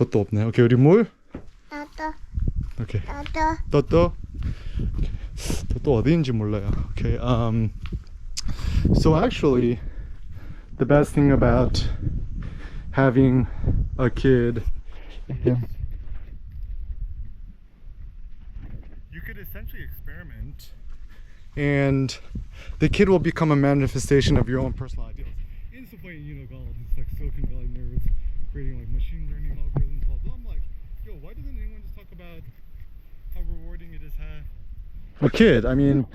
돛도 없네. 오케이, 우리 물? 나도 오케이. 나도 돛도? 돛도 어디인지 몰라요. Okay, so actually the best thing about having a kid is you could essentially experiment and the kid will become a manifestation of your own personal ideals. In some point, you know, got all these like Silicon Valley nerds creating like machine learning algorithms, blah blah. I'm like, yo, why doesn't anyone just talk about how rewarding it is to have a kid? I mean,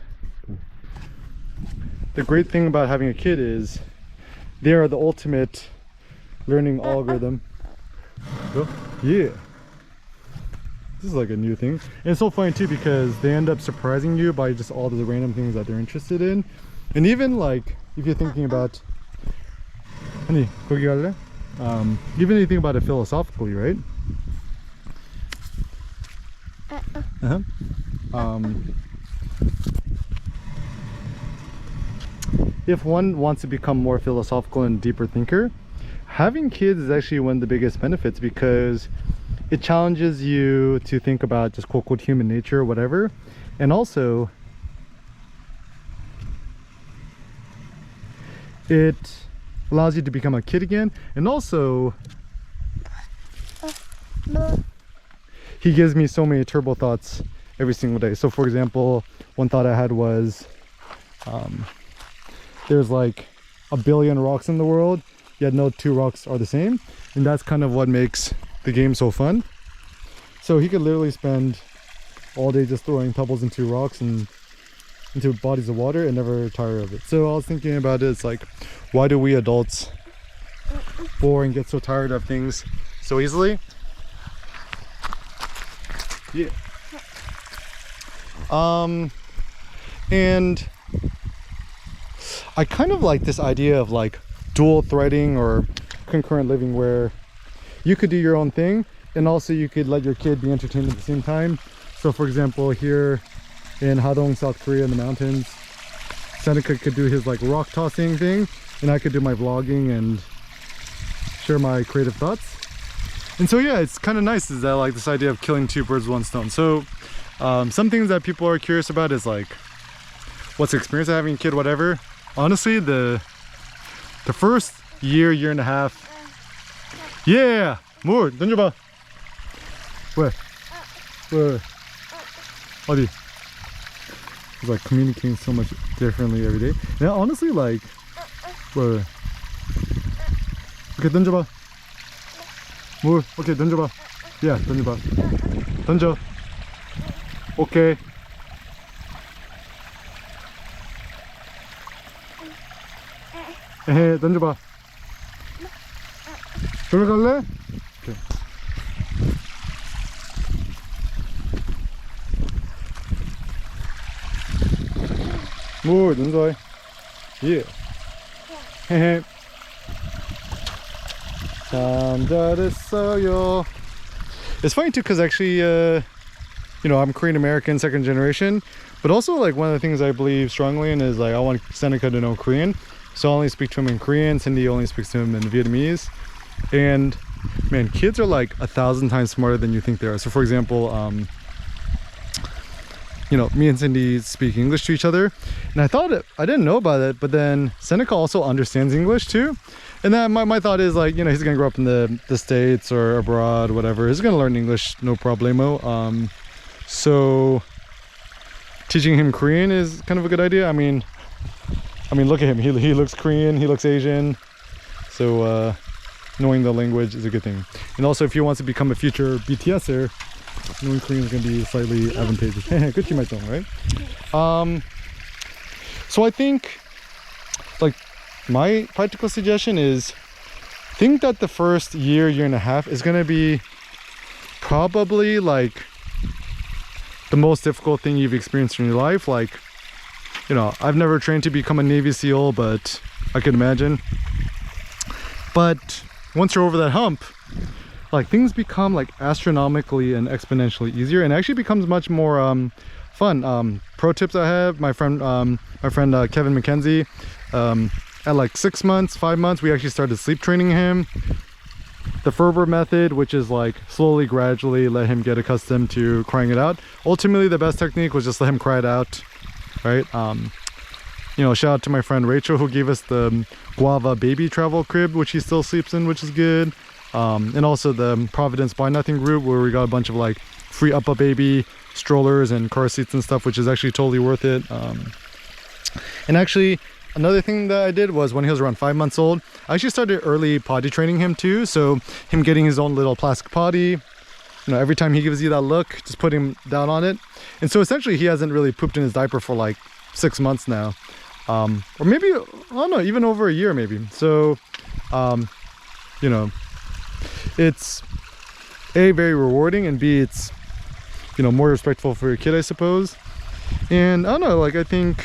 the great thing about having a kid is they are the ultimate learning algorithm. Oh, yeah. This is like a new thing. And it's so funny too because they end up surprising you by just all the random things that they're interested in. And even like if you're thinking about honey, 거기 갈래? Even if you think about it philosophically, right? If one wants to become more philosophical and deeper thinker, having kids is actually one of the biggest benefits because it challenges you to think about just quote unquote human nature or whatever. And also it allows you to become a kid again. And also he gives me so many turbo thoughts every single day. So for example, one thought I had was there's like a billion rocks in the world, yet no two rocks are the same, and that's kind of what makes the game so fun. So he could literally spend all day just throwing pebbles into rocks and into bodies of water and never tire of it. So I was thinking about it, it's like, why do we adults bore and get so tired of things so easily? Yeah. And I kind of like this idea of like dual threading or concurrent living where you could do your own thing and also you could let your kid be entertained at the same time. So for example, here in Hadong, South Korea in the mountains, Seneca could do his like rock tossing thing and I could do my vlogging and share my creative thoughts. And so yeah, it's kind of nice is that like this idea of killing two birds with one stone. So some things that people are curious about is like what's the experience of having a kid, whatever. Honestly, the first year and a half. Yeah, 물 던져봐. 왜? 어디? It's like communicating so much differently every day. And honestly, like, 왜? Okay, 던져봐. 물, okay, 던져봐. Yeah, 던져봐. 던져. Okay. 에헤, 던져봐. 저리 갈래? 오케이. 물 던져. 예. 헤헤. 참 잘했어요. It's funny too because actually you know, I'm Korean American, second generation, but also like one of the things I believe strongly in is like I want Seneca to know Korean. So I only speak to him in Korean, Cindy only speaks to him in Vietnamese. And man, kids are like 1,000 times smarter than you think they are. So for example, you know, me and Cindy speak English to each other. And I thought I didn't know about it, but then Seneca also understands English too. And then my thought is like, you know, he's gonna grow up in the States or abroad, whatever. He's gonna learn English, no problemo. So teaching him Korean is kind of a good idea. I mean, look at him. He looks Korean. He looks Asian. So knowing the language is a good thing. And also, if he wants to become a future BTSer, knowing Korean is going to be slightly advantageous. Good my song, right? So I think, like, my practical suggestion is, think that the first year and a half is going to be probably like the most difficult thing you've experienced in your life. Like, you know, I've never trained to become a Navy SEAL, but I can imagine. But once you're over that hump, like things become like astronomically and exponentially easier, and actually becomes much more fun. Pro tips I have, my friend Kevin McKenzie, at like 6 months, 5 months, we actually started sleep training him. the Ferber method, which is like slowly, gradually let him get accustomed to crying it out. Ultimately, the best technique was just let him cry it out, right? You know, shout out to my friend Rachel who gave us the Guava baby travel crib, which he still sleeps in, which is good. And also the Providence Buy Nothing group, where we got a bunch of like free Up a Baby strollers and car seats and stuff, which is actually totally worth it. And actually, another thing that I did was when he was around 5 months old, I actually started early potty training him too. So him getting his own little plastic potty, you know, every time he gives you that look, just put him down on it. And so essentially he hasn't really pooped in his diaper for like 6 months now. Or maybe, I don't know, even over a year maybe. So, you know, it's A, very rewarding, and B, it's, you know, more respectful for your kid, I suppose. And I don't know, like I think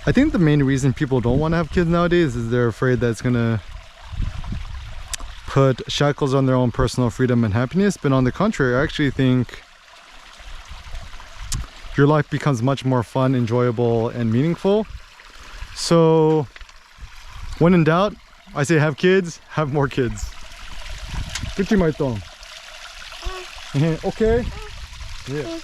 the main reason people don't want to have kids nowadays is they're afraid that it's gonna put shackles on their own personal freedom and happiness. But on the contrary, I actually think your life becomes much more fun, enjoyable, and meaningful. So when in doubt, I say have kids, have more kids. 그치, 말똥? Okay? Yeah.